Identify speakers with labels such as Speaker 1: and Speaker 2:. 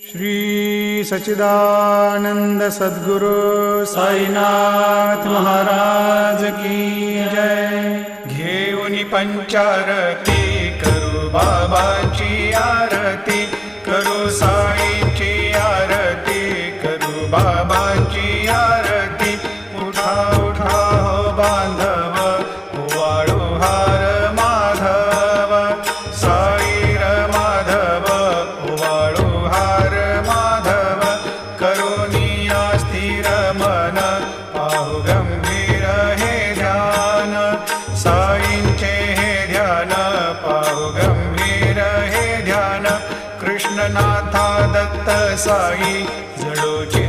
Speaker 1: श्री सच्चिदानंद सद्गुरु साईनाथ महाराज की जय। घेऊनी पंचारती करू बाबाची आरती, करू साईंची आरती, करू बाबाची आरती। उठा उठा हो बांधव, वाळू हार माधव, साईर माधव, वाळू हार माधव। करुनिया स्थिर मन, पाहु गंभीर हे ध्यान, साईंचे हे ध्यान, पाहु गंभीर हे ध्यान। कृष्णनाथा दत्त साई जडोची